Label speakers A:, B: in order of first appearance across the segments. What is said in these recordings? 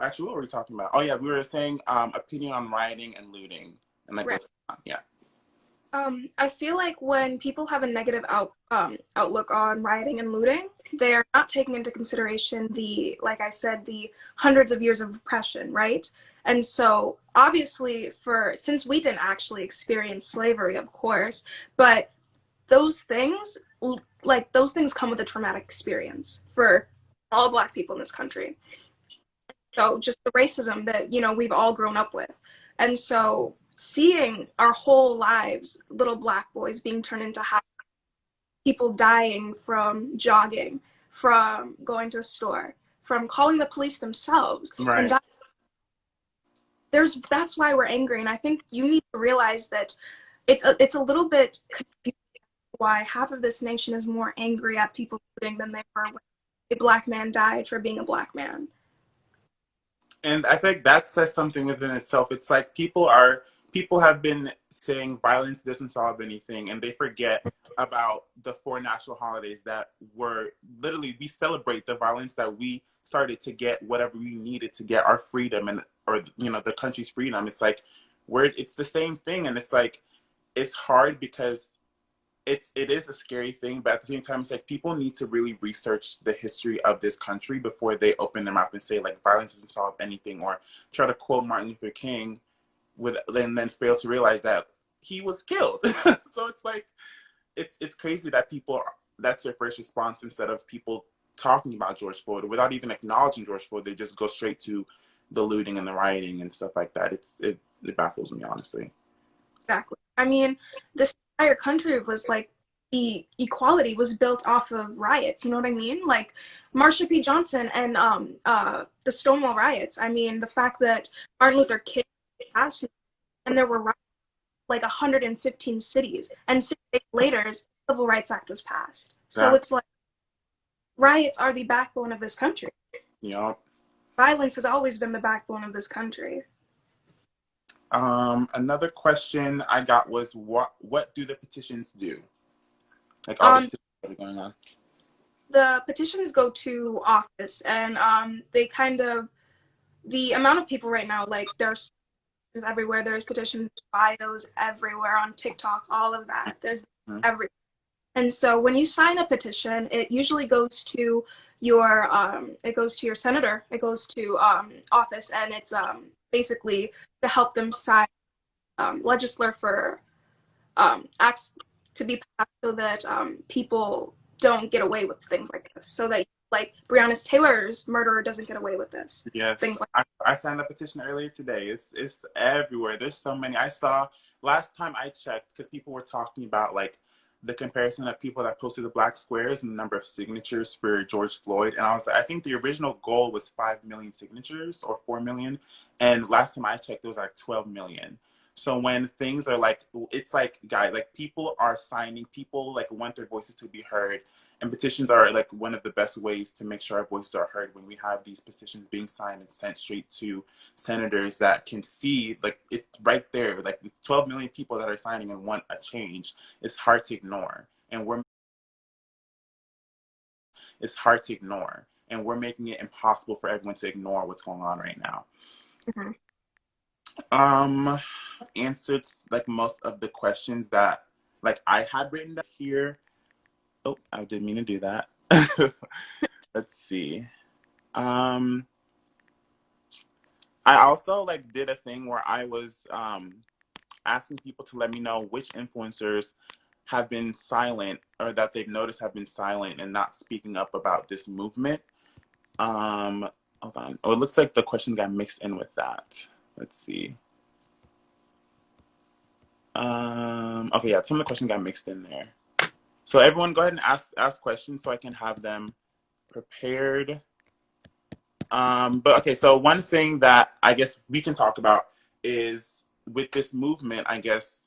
A: Actually, what were we talking about? Oh yeah, we were saying opinion on rioting and looting and like
B: Right.
A: what's going on. Yeah.
B: I feel like when people have a negative outlook on rioting and looting, they are not taking into consideration the, like I said, the hundreds of years of repression, right? And so, obviously, since we didn't actually experience slavery, of course, but those things, those things come with a traumatic experience for all Black people in this country. So just the racism that, we've all grown up with. And so seeing our whole lives, little Black boys being turned into people dying from jogging, from going to a store, from calling the police themselves, and
A: Right.
B: that's why we're angry. And I think you need to realize that it's a little bit confusing why half of this nation is more angry at people looting than they were when a Black man died for being a Black man.
A: And I think that says something within itself. It's like people have been saying violence doesn't solve anything, and they forget about the four national holidays that were literally we celebrate the violence that we started to get whatever we needed to get our freedom and or the country's freedom. It's like it's the same thing, and it's like it's hard because it is a scary thing, but at the same time, it's like people need to really research the history of this country before they open their mouth and say like violence doesn't solve anything, or try to quote Martin Luther King with and then fail to realize that he was killed. So it's like it's crazy that people that's their first response instead of people talking about George Floyd without even acknowledging George Floyd. They just go straight to the looting and the rioting and stuff like that. It baffles me honestly.
B: Exactly. I mean, this entire country was like the equality was built off of riots. You know what I mean? Like Marsha P. Johnson and the Stonewall riots. I mean, the fact that Martin Luther King passed and there were riots like 115 cities, and 6 days later, the Civil Rights Act was passed. So
A: That
B: it's like riots are the backbone of this country.
A: you know.
B: Violence has always been the backbone of this country.
A: Another question I got was what do the petitions do? Like all the
B: Um,
A: petitions that are going on.
B: the petitions go to office, and they kind of the amount of people right now, like there's everywhere. There's petitions, bios everywhere on TikTok, all of that. There's
A: Mhm.
B: every. And so when you sign a petition, it usually goes to your senator, it goes to office, and it's basically to help them sign legislate for acts to be passed so that people don't get away with things like this, so that like Breonna Taylor's murderer doesn't get away with this,
A: Yes,
B: things like.
A: I signed a petition earlier today. It's everywhere. There's so many. I saw last time I checked because people were talking about like the comparison of people that posted the black squares and the number of signatures for George Floyd, and I was I think the original goal was 5 million signatures or 4 million, and last time I checked it was like 12 million. So when things are like, it's like, guys, like people are signing, people like want their voices to be heard, and petitions are like one of the best ways to make sure our voices are heard when we have these petitions being signed and sent straight to senators that can see like it's right there, like it's 12 million people that are signing and want a change. It's hard to ignore, and we're making it impossible for everyone to ignore what's going on right now.
B: Mhm.
A: um Answered like most of the questions that like I had written down here. Oh, I didn't mean to do that. Let's see. Um, I also like did a thing where I was asking people to let me know which influencers have been silent or that they've noticed have been silent and not speaking up about this movement. Hold on. Oh, it looks like the question got mixed in with that. Let's see. Okay, yeah, some of the questions got mixed in there. So everyone, go ahead and ask questions so I can have them prepared. But okay, so one thing that I guess we can talk about is with this movement, I guess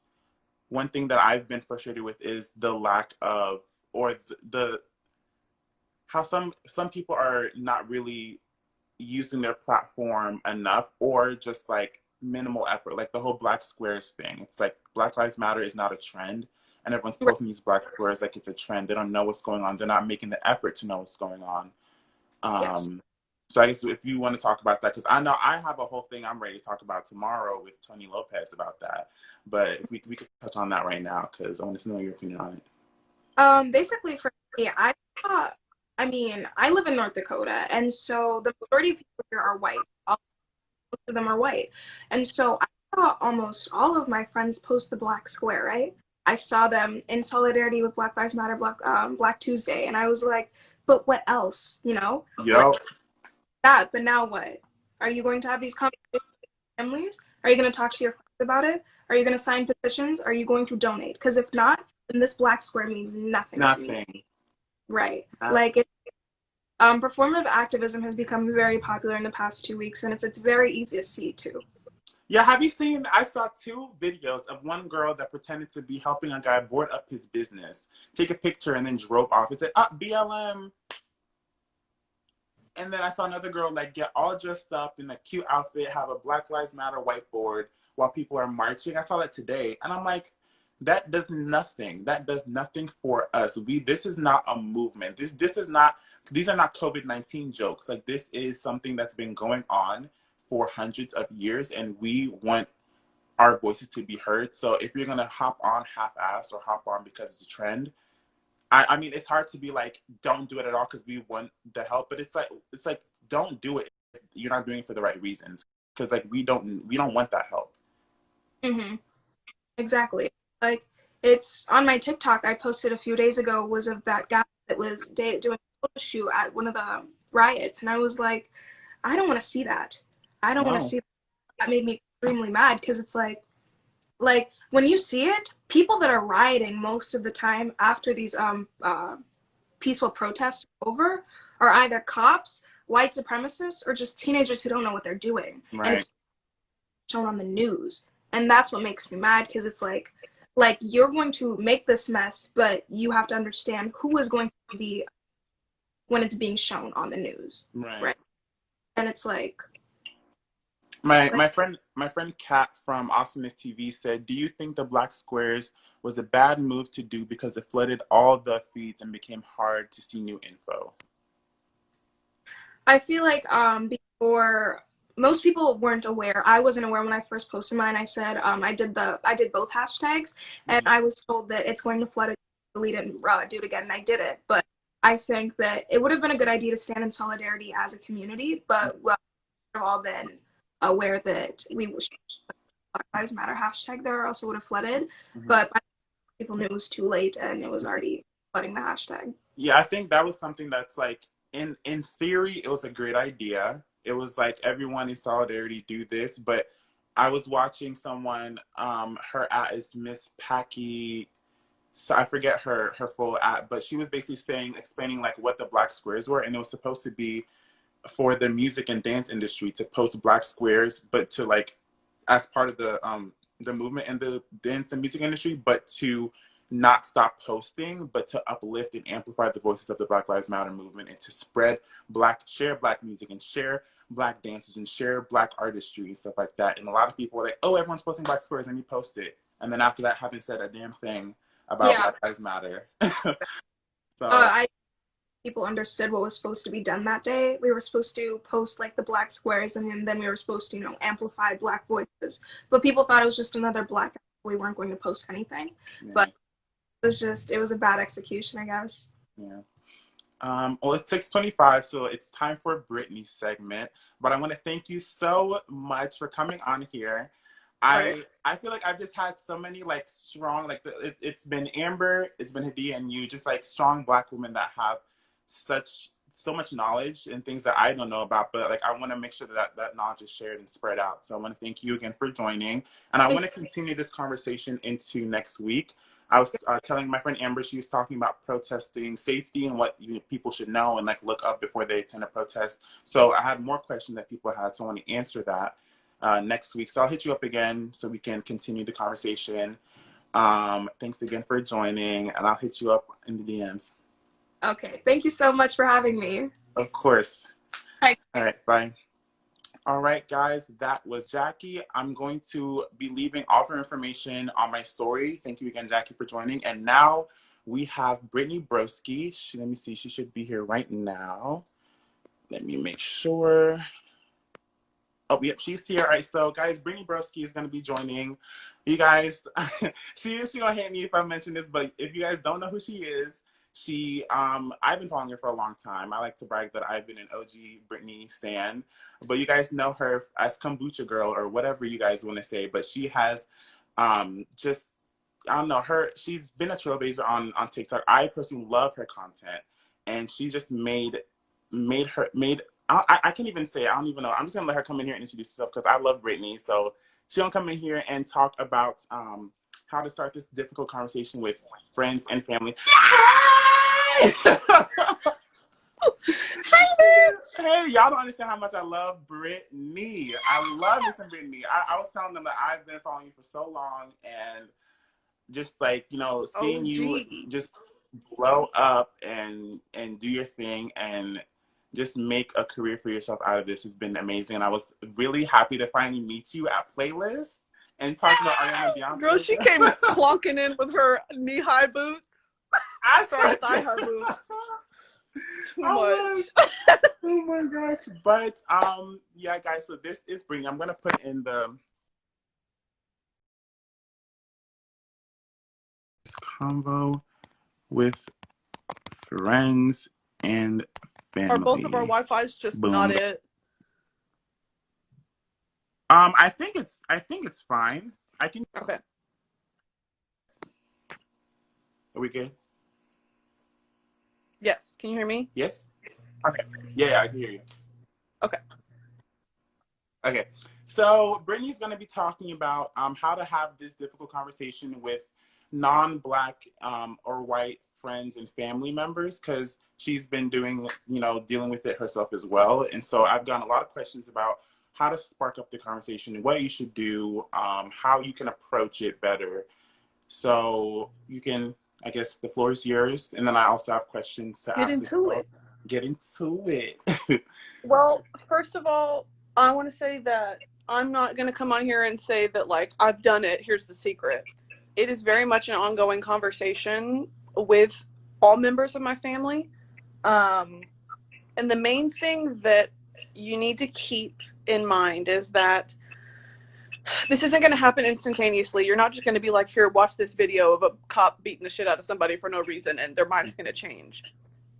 A: one thing that I've been frustrated with is the lack of, or the how some people are not really using their platform enough, or just like minimal effort, like the whole black squares thing. It's like Black Lives Matter is not a trend, and everyone's
B: Right.
A: posting these black squares like it's a trend. They don't know what's going on. They're not making the effort to know what's going on.
B: Yes.
A: Um, So I guess if you want to talk about that, because I know I have a whole thing I'm ready to talk about tomorrow with Tony Lopez about that. But if we could touch on that right now, because I want to know your opinion on it.
B: Basically for me, saw, I mean, I live in North Dakota, and so the majority of people here are white. Most of them are white. And so I saw almost all of my friends post the Black Square, right? I saw them in solidarity with Black Lives Matter, Black Tuesday, and I was like, but what else? You know, like
A: Yep.
B: that. But now what? Are you going to have these conversations with families? Are you going to talk to your friends about it? Are you going to sign petitions? Are you going to donate? Because if not, then this Black Square means nothing to me.
A: Nothing.
B: Right?
A: Not,
B: Like performative activism has become very popular in the past 2 weeks, and it's very easy to see too.
A: yeah, have you seen? I saw two videos of one girl that pretended to be helping a guy board up his business, take a picture, and then drove off. It said, "Up BLM." And then I saw another girl like get all dressed up in a cute outfit, have a Black Lives Matter whiteboard while people are marching. I saw that today, and I'm like, that does nothing. That does nothing for us. This is not a movement. This is not. These are not COVID-19 jokes. Like this is something that's been going on for hundreds of years, and we want our voices to be heard. So if you're gonna hop on half-ass or hop on because it's a trend, I mean, it's hard to be like, don't do it at all because we want the help, but it's like, don't do it if you're not doing it for the right reasons because like we don't want that help.
B: Mm-hmm. Exactly. Like it's on my TikTok. I posted a few days ago was of that guy that was doing a photo shoot at one of the riots, and I was like, I don't want to see that. I don't want to
A: No,
B: see that. That made me extremely mad because it's like when you see it, people that are rioting most of the time after these peaceful protests are over are either cops, white supremacists, or just teenagers who don't know what they're doing, and
A: right.
B: it's shown on the news, and that's what makes me mad because it's like you're going to make this mess, but you have to understand who is going to be when it's being shown on the news,
A: Right.
B: right? And it's
A: My
B: like
A: my friend Kat from Awesomeness TV said, "Do you think the Black Squares was a bad move to do because it flooded all the feeds and became hard to see new info?"
B: I feel like before most people weren't aware. I wasn't aware when I first posted mine. I said I did both hashtags, and
A: Mm-hmm.
B: I was told that it's going to flood it, delete it, and do it again, and I did it. But I think that it would have been a good idea to stand in solidarity as a community, but well, we've all been aware that we should Black Lives Matter hashtag there also would have flooded,
A: Mm-hmm.
B: but people knew it was too late and it was already flooding the hashtag.
A: Yeah, I think that was something that's like in theory it was a great idea. It was like everyone in solidarity do this, but I was watching someone her at is Miss Packy, so I forget her full at, but she was basically saying explaining like what the black squares were, and it was supposed to be for the music and dance industry to post black squares, but to like as part of the movement in the dance and music industry, but to not stop posting, but to uplift and amplify the voices of the Black Lives Matter movement and to share black music and share black dances and share black artistry and stuff like that. And a lot of people were like, oh, everyone's posting black squares, let me post it. And then after that, haven't said a damn thing about
B: Yeah,
A: Black Lives Matter. So
B: I people understood what was supposed to be done that day. We were supposed to post like the black squares, and then we were supposed to, amplify black voices. But people thought it was just another black. We weren't going to post anything.
A: yeah,
B: But it was a bad execution, I guess.
A: yeah. Well, it's 6:25, so it's time for Brittany's segment. But I want to thank you so much for coming on here.
B: All right.
A: I feel like I've just had so many like strong it's been Amber, it's been Hadia, and you just like strong black women that have so much knowledge and things that I don't know about. But like I want to make sure that knowledge is shared and spread out. So I want to thank you again for joining, and I want to continue this conversation into next week. I was telling my friend Amber, she was talking about protesting safety and what people should know and like look up before they attend a protest. So I had more questions that people had, so I want to answer that next week. So I'll hit you up again so we can continue the conversation. Thanks again for joining, and I'll hit you up in the DMs.
B: Okay. Thank you so much for having me.
A: Of course.
B: Bye.
A: All right, bye. All right, guys, that was Jackie. I'm going to be leaving all of her information on my story. Thank you again, Jackie, for joining. And now we have Brittany Broski. Let me see, she should be here right now. Let me make sure. Oh, yep, she's here. All right, so guys, Brittany Broski is going to be joining. You guys, she gonna hate me if I mention this, but if you guys don't know who she is, I've been following her for a long time. I like to brag that I've been an OG Brittany stan, but you guys know her as Kombucha Girl or whatever you guys want to say. But she has, just I don't know her. She's been a trailblazer on TikTok. I personally love her content, and she just made I can't even say. I don't even know. I'm just gonna let her come in here and introduce herself because I love Brittany. So she'll come in here and talk about how to start this difficult conversation with friends and family. Hey, y'all don't understand how much I love Brittany. I love this and Brittany. I was telling them that I've been following you for so long, and just like seeing you just blow up and do your thing and just make a career for yourself out of this has been amazing. And I was really happy to finally meet you at Playlist and talk about Ariana Beyonce.
C: Girl, she came clonking in with her knee-high boots. Sorry, thigh-high boots. Too much.
A: Oh my gosh. But yeah, guys, so this is Brittany. I'm gonna put in the convo with friends and family.
C: Are both of our Wi-Fi's just Boom. Not it?
A: I think it's fine. I can.
C: Okay.
A: Are we good?
C: Yes. Can you hear me?
A: Yes. Okay. Yeah, I can hear you.
C: Okay.
A: Okay. So Brittany's going to be talking about how to have this difficult conversation with non-Black or white friends and family members, because she's been dealing with it herself as well. And so I've gotten a lot of questions about how to spark up the conversation, what you should do, how you can approach it better. So you can, I guess the floor is yours. And then I also have questions to ask. Get into it.
C: Well, first of all, I want to say that I'm not going to come on here and say that, like, I've done it, here's the secret. It is very much an ongoing conversation with all members of my family. And the main thing that you need to keep in mind is that this isn't going to happen instantaneously. You're not just going to be like, here, watch this video of a cop beating the shit out of somebody for no reason and their mind's going to change.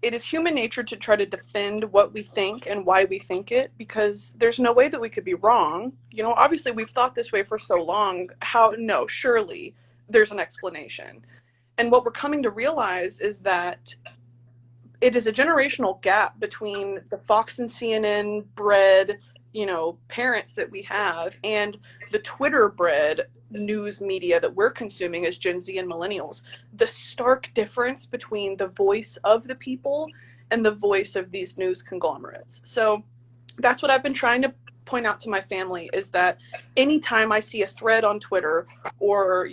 C: It is human nature to try to defend what we think and why we think it, because there's no way that we could be wrong. Obviously we've thought this way for so long. No, surely there's an explanation. And what we're coming to realize is that it is a generational gap between the Fox and CNN bred, parents that we have and the Twitter bred news media that we're consuming as Gen Z and millennials. The stark difference between the voice of the people and the voice of these news conglomerates. So that's what I've been trying to point out to my family, is that anytime I see a thread on Twitter or,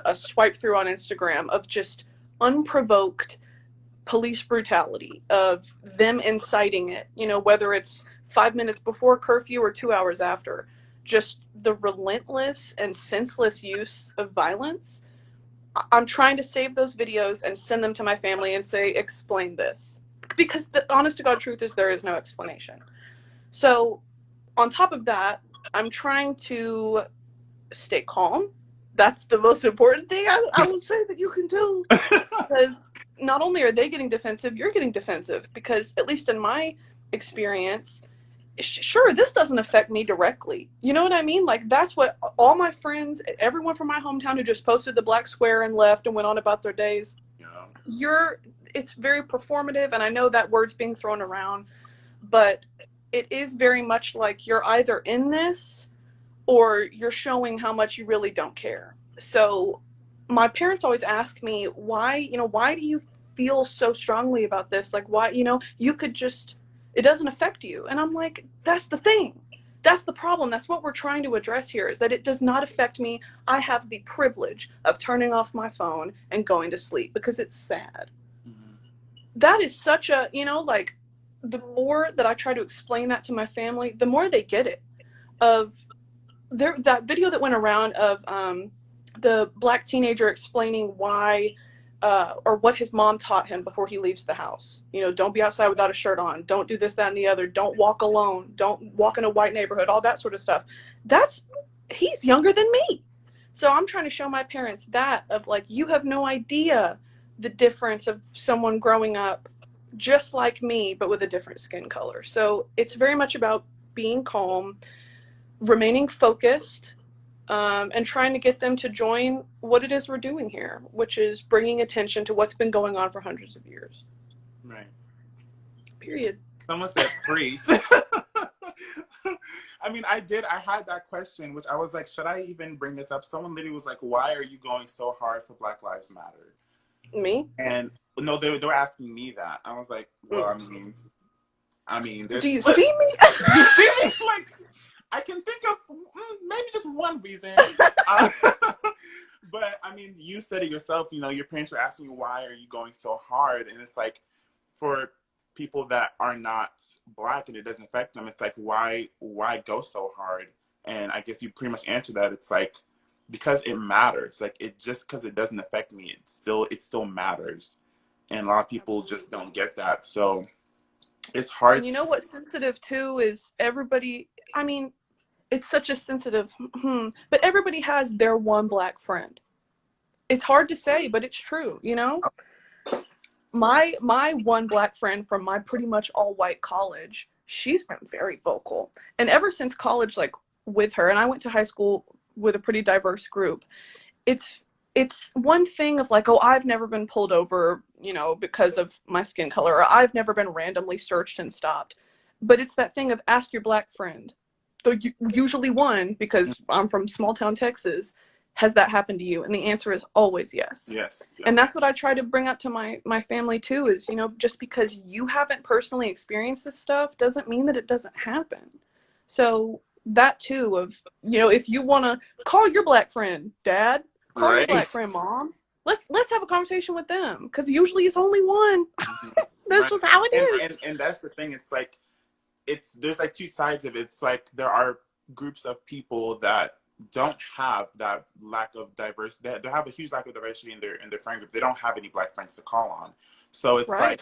C: a swipe through on Instagram of just unprovoked police brutality, of them inciting it, whether it's 5 minutes before curfew or 2 hours after, just the relentless and senseless use of violence, I'm trying to save those videos and send them to my family and say, explain this. Because the honest to God truth is there is no explanation. So on top of that, I'm trying to stay calm. That's the most important thing I would say that you can do. Because not only are they getting defensive, you're getting defensive. Because at least in my experience, sure, this doesn't affect me directly. You know what I mean? Like, that's what all my friends, everyone from my hometown who just posted the black square and left and went on about their days, it's very performative, and I know that word's being thrown around, but it is very much like you're either in this or you're showing how much you really don't care. So my parents always ask me, why do you feel so strongly about this? Like, why, you could just, it doesn't affect you. And I'm like, that's the thing. That's the problem. That's what we're trying to address here, is that it does not affect me. I have the privilege of turning off my phone and going to sleep because it's sad. Mm-hmm. That is such a, like, the more that I try to explain that to my family, the more they get it. That video that went around of the black teenager explaining why or what his mom taught him before he leaves the house. You know, don't be outside without a shirt on. Don't do this, that, and the other. Don't walk alone. Don't walk in a white neighborhood. All that sort of stuff. He's younger than me. So I'm trying to show my parents that of like, you have no idea the difference of someone growing up just like me, but with a different skin color. So it's very much about being calm, remaining focused, and trying to get them to join what it is we're doing here, which is bringing attention to what's been going on for hundreds of years.
A: Right.
C: Period.
A: Someone said preach. I mean, I had that question, which I was like, should I even bring this up? Someone literally was like, why are you going so hard for Black Lives Matter?
C: Me?
A: And no, they were asking me that. I was like, well, I mean,
C: do you see me?
A: You see me? Like, I can think of maybe just one reason. But I mean, you said it yourself, you know, your parents were asking you, why are you going so hard? And it's like, for people that are not Black and it doesn't affect them, it's like, why go so hard? And I guess you pretty much answered that. It's like, because it matters. Like, it just because it doesn't affect me, it still matters. And a lot of people just don't get that. So it's hard.
C: And you know what's sensitive too is everybody, I mean, it's such a sensitive, but everybody has their one Black friend. It's hard to say, but it's true, you know? My one Black friend from my pretty much all white college, she's been very vocal. And ever since college, like with her, and I went to high school with a pretty diverse group, it's one thing of like, oh, I've never been pulled over, you know, because of my skin color, or I've never been randomly searched and stopped. But it's that thing of ask your Black friend. Usually one, because I'm from small town Texas, has that happened to you? And the answer is always yes.
A: Yes.
C: And that's what I try to bring up to my family too, is, you know, just because you haven't personally experienced this stuff doesn't mean that it doesn't happen. So that too of, you know, if you want to call your Black friend dad, call your Black friend mom, let's have a conversation with them, because usually it's only one. That's just how it is.
A: And that's the thing. It's like, there's like two sides of it. It's like there are groups of people that don't have that lack of diversity. They have a huge lack of diversity in their friend group. They don't have any Black friends to call on. So it's like,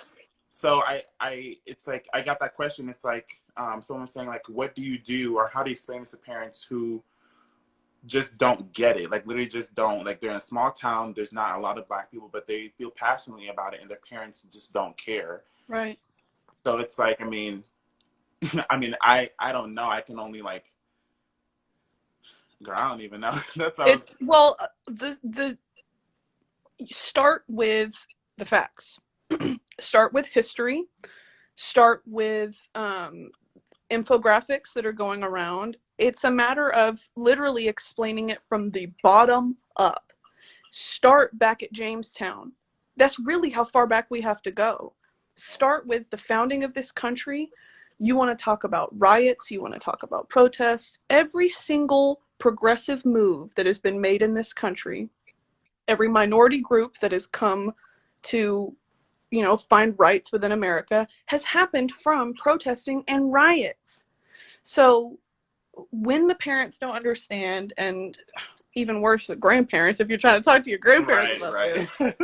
A: so it's like, I got that question. It's like, someone saying like, what do you do, or how do you explain this to parents who just don't get it? Like, literally just don't. Like, they're in a small town, there's not a lot of Black people, but they feel passionately about it, and their parents just don't care.
C: Right.
A: So it's like, I mean, I don't know. I can only like, girl, I don't even know. That's how
C: well, the start with the facts. Start with history. Start with infographics that are going around. It's a matter of literally explaining it from the bottom up. Start back at Jamestown. That's really how far back we have to go. Start with the founding of this country. You want to talk about riots, you want to talk about protests, every single progressive move that has been made in this country, every minority group that has come to, you know, find rights within America has happened from protesting and riots. So when the parents don't understand, and even worse, the grandparents, if you're trying to talk to your grandparents about this,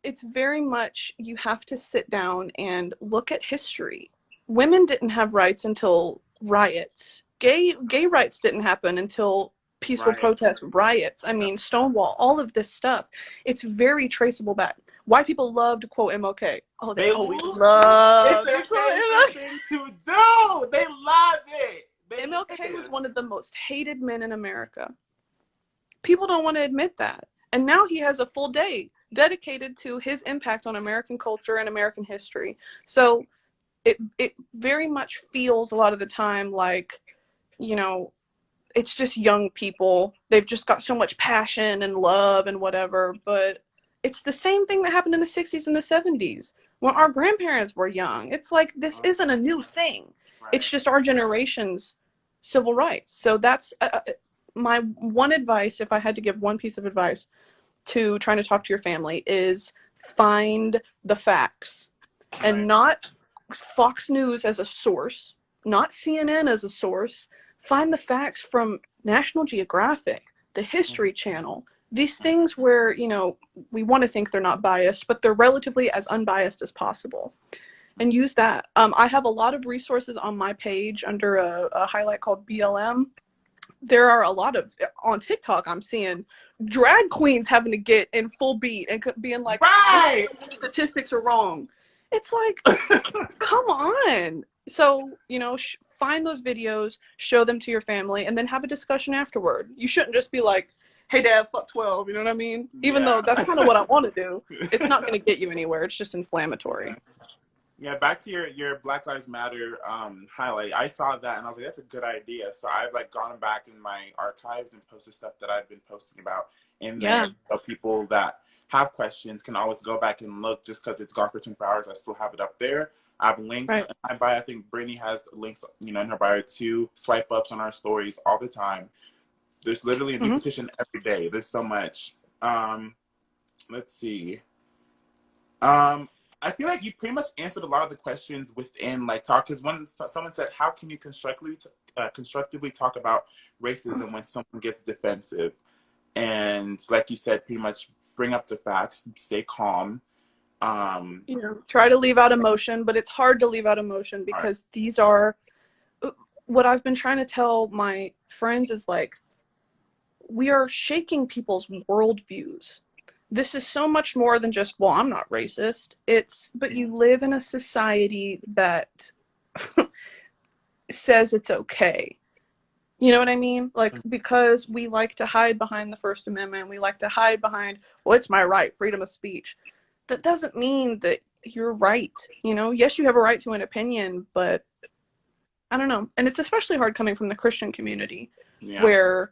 C: it's very much, you have to sit down and look at history. Women didn't have rights until riots. Gay rights didn't happen until peaceful protests, riots. I mean, Stonewall, all of this stuff. It's very traceable back. White people love to quote MLK. Oh, they always love to quote MLK.
A: To do. They love it.
C: MLK was one of the most hated men in America. People don't want to admit that. And now he has a full day dedicated to his impact on American culture and American history. So it very much feels a lot of the time like, you know, it's just young people. They've just got so much passion and love and whatever. But it's the same thing that happened in the 60s and the 70s when our grandparents were young. It's like, this isn't a new thing. It's just our generation's civil rights. So that's my one advice, if I had to give one piece of advice to trying to talk to your family, is find the facts. And not Fox News as a source, not CNN as a source. Find the facts from National Geographic, the History Channel, these things where, you know, we want to think they're not biased, but they're relatively as unbiased as possible. And use that. I have a lot of resources on my page under a highlight called BLM. There are a lot of, on TikTok, I'm seeing drag queens having to get in full beat and being like,
A: right,
C: statistics are wrong. It's like, come on. So, you know, find those videos, show them to your family, and then have a discussion afterward. You shouldn't just be like, hey, Dad, fuck 12, you know what I mean? Even though that's kind of what I want to do. It's not going to get you anywhere. It's just inflammatory.
A: Yeah, back to your Black Lives Matter highlight. I saw that and I was like, that's a good idea. So I've like gone back in my archives and posted stuff that I've been posting about in there. So people that have questions can always go back and look. Just because it's gone for 24 hours, I still have it up there. I have links in my bio. I think Brittany has links, you know, in her bio too. Swipe ups on our stories all the time. There's literally a new petition every day. There's so much. Let's see. I feel like you pretty much answered a lot of the questions within like talk. Because someone said, how can you constructively talk about racism when someone gets defensive? And like you said, pretty much bring up the facts, stay calm.
C: You know, try to leave out emotion, but it's hard to leave out emotion because these are what I've been trying to tell my friends is like, we are shaking people's worldviews. This is so much more than just, well, I'm not racist. But you live in a society that says it's okay. You know what I mean? Like, because we like to hide behind the First Amendment, we like to hide behind, well, it's my right, freedom of speech. That doesn't mean that you're right. You know, yes, you have a right to an opinion, but I don't know. And it's especially hard coming from the Christian community where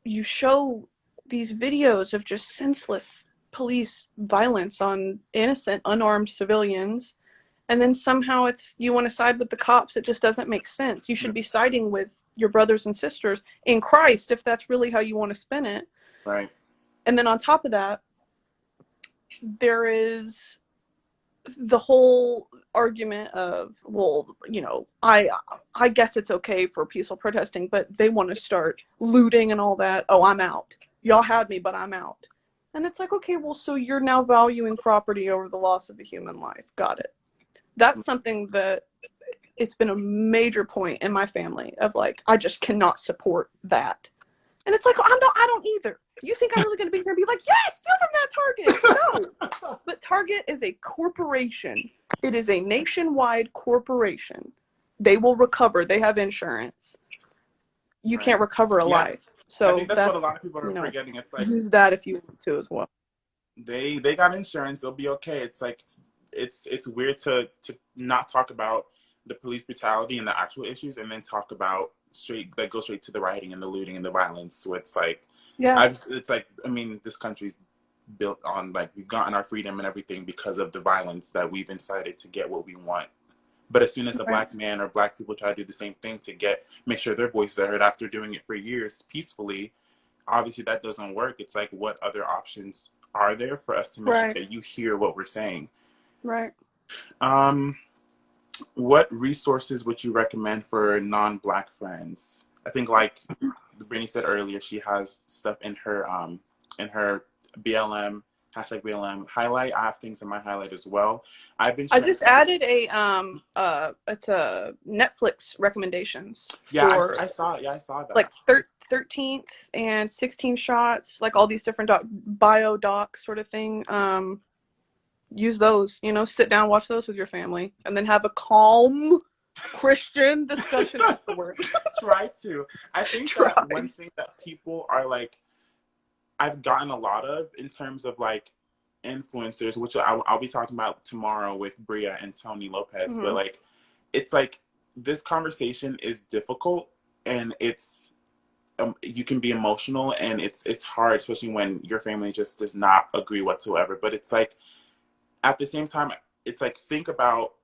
C: you show these videos of just senseless police violence on innocent, unarmed civilians, and then somehow you want to side with the cops. It just doesn't make sense. You should be siding with your brothers and sisters in Christ if that's really how you want to spin it.
A: Right.
C: And then on top of that, there is the whole argument of, well, you know, I guess it's okay for peaceful protesting, but they want to start looting and all that. Oh, I'm out. Y'all had me, but I'm out. And it's like, okay, well, so you're now valuing property over the loss of a human life. Got it. That's something that it's been a major point in my family of like, I just cannot support that. And it's like, I don't either. You think I'm really going to be here and be like, yes, steal from that Target? No. But Target is a corporation. It is a nationwide corporation. They will recover. They have insurance. You can't recover a life. So
A: I think that's what a lot of people are forgetting. It's like,
C: use that if you want to as well.
A: They got insurance. They'll be okay. It's like it's weird to not talk about the police brutality and the actual issues, and then talk about go straight to the rioting and the looting and the violence. So it's like, it's like, I mean, this country's built on like we've gotten our freedom and everything because of the violence that we've incited to get what we want. But as soon as a black man or black people try to do the same thing to make sure their voices are heard after doing it for years peacefully, obviously that doesn't work. It's like, what other options are there for us to make sure that you hear what we're saying?
C: Right.
A: What resources would you recommend for non-black friends? I think like Brittany said earlier, she has stuff in her BLM #BLM highlight. I have things in my highlight as well. I just
C: added it's a Netflix recommendations.
A: I saw that.
C: Like 13th and 16 shots, like all these different bio docs sort of thing. Use those, you know, sit down, watch those with your family, and then have a calm Christian discussion afterwards.
A: Try to. I think that one thing that people are like, I've gotten a lot of in terms of like influencers, which I'll be talking about tomorrow with Bria and Tony Lopez. But like, it's like this conversation is difficult, and it's you can be emotional, and it's hard, especially when your family just does not agree whatsoever. But it's like, at the same time, it's like, think about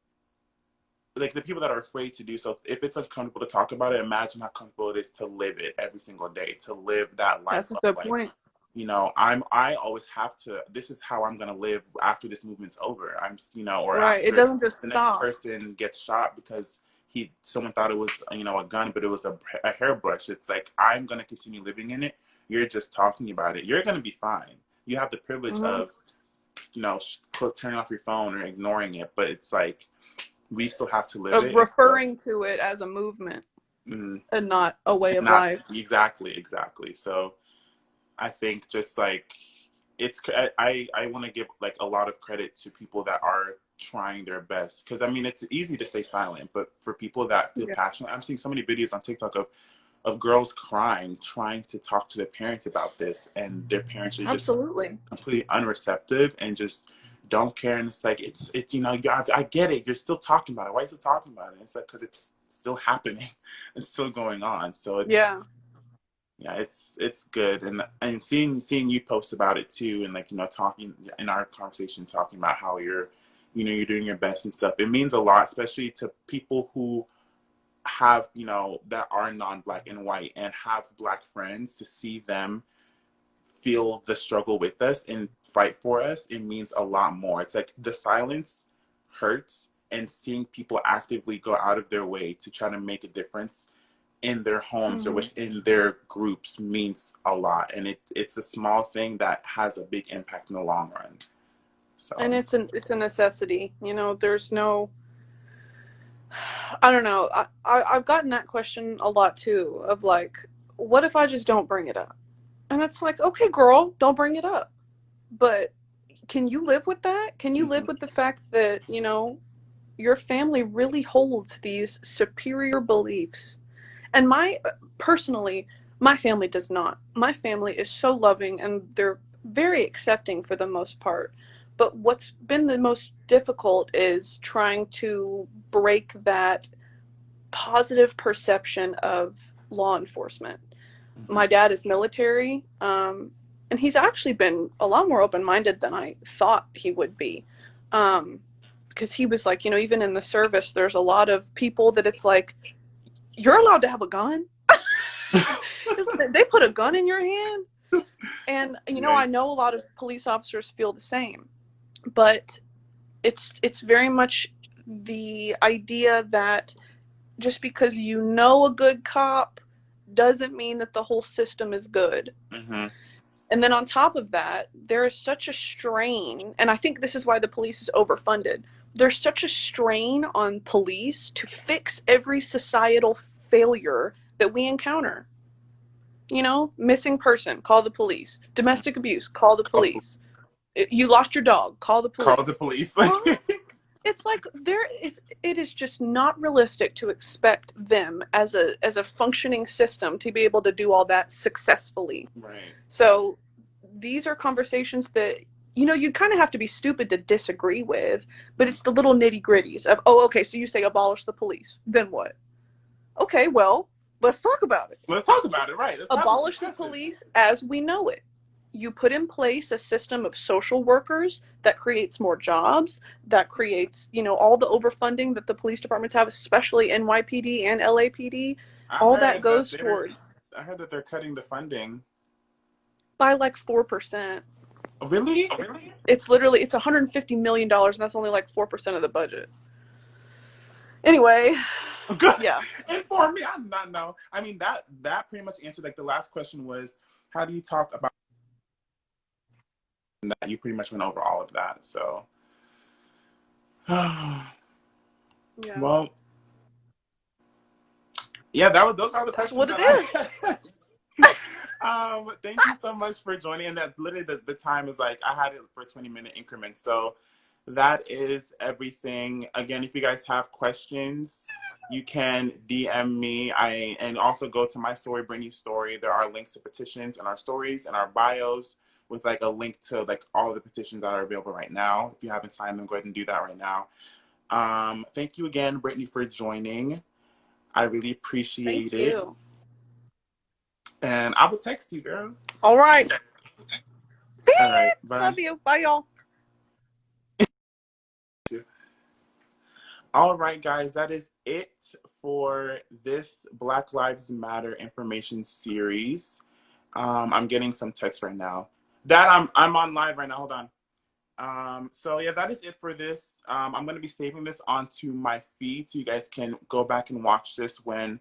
A: like the people that are afraid to do so. If it's uncomfortable to talk about it, imagine how comfortable it is to live it every single day, to live that life.
C: That's a good point.
A: You know, I always have to, this is how I'm going to live after this movement's over. I'm, you know, or after
C: it doesn't just
A: the
C: stop.
A: next person gets shot because someone thought it was, you know, a gun, but it was a hairbrush. It's like, I'm going to continue living in it you're just talking about it, you're going to be fine. You have the privilege of, you know, turning off your phone or ignoring it, but it's like we still have to live
C: Of
A: it.
C: referring to it as a movement and not a way of
A: not
C: life.
A: exactly. So I think just like it's I want to give like a lot of credit to people that are trying their best, because I mean it's easy to stay silent, but for people that feel passionate, I'm seeing so many videos on TikTok of girls crying, trying to talk to their parents about this, and their parents are just completely unreceptive and just don't care. And it's like it's you know, I get it, you're still talking about it. Why are you still talking about it? And it's like because it's still happening, it's still going on. So it's yeah, it's good. And seeing you post about it too, and like, you know, talking in our conversation, talking about how you're, you know, you're doing your best and stuff, it means a lot, especially to people who have, you know, that are non-black and white and have black friends. To see them feel the struggle with us and fight for us, it means a lot more. It's like the silence hurts, and seeing people actively go out of their way to try to make a difference in their homes or within their groups means a lot. And it's a small thing that has a big impact in the long run. So,
C: and it's a necessity, you know. There's no, I don't know, I've gotten that question a lot too, of like, what if I just don't bring it up? And it's like, okay girl, don't bring it up, but can you live with that? Can you live with the fact that, you know, your family really holds these superior beliefs? And personally, my family does not. My family is so loving and they're very accepting for the most part. But what's been the most difficult is trying to break that positive perception of law enforcement. My dad is military, and he's actually been a lot more open-minded than I thought he would be. Because he was like, you know, even in the service, there's a lot of people that it's like, you're allowed to have a gun? They put a gun in your hand? And, you know, I know a lot of police officers feel the same. But it's very much the idea that just because you know a good cop doesn't mean that the whole system is good. And then on top of that, there is such a strain, and I think this is why the police is overfunded. There's such a strain on police to fix every societal failure that we encounter. You know, missing person, call the police. Domestic abuse, call the police. You lost your dog, call the police.
A: Call the police.
C: It's like it is just not realistic to expect them as a functioning system to be able to do all that successfully.
A: Right.
C: So these are conversations that, you know, you kind of have to be stupid to disagree with, but it's the little nitty gritties of, oh, okay, so you say abolish the police, then what? Okay, well, let's talk about it.
A: Let's talk about it, right.
C: Abolish the police as we know it. You put in place a system of social workers that creates more jobs, that creates, you know, all the overfunding that the police departments have, especially NYPD and LAPD. All that goes toward.
A: I heard that they're cutting the funding
C: by like 4%.
A: Really?
C: It's $150 million, and that's only like 4% of the budget. Anyway,
A: good.
C: Yeah.
A: Inform me. I do not know. I mean, that pretty much answered, like, the last question was, how do you talk about that? You pretty much went over all of that. So,
C: yeah.
A: Well, yeah, those are the questions.
C: That's what it is.
A: Thank you so much for joining. And that literally the time is like, I had it for 20-minute increments. So that is everything. Again, if you guys have questions, you can DM me. And also go to my story, Brittany's story. There are links to petitions in our stories and our bios, with like a link to like all of the petitions that are available right now. If you haven't signed them, go ahead and do that right now. Thank you again, Brittany, for joining. I really appreciate it.
C: You.
A: And I will text you, girl.
C: All right.
A: All right. Bye.
C: Love you. Bye, y'all.
A: All right, guys. That is it for this Black Lives Matter information series. I'm getting some text right now. Dad, I'm on live right now. Hold on. So yeah, that is it for this. I'm going to be saving this onto my feed so you guys can go back and watch this when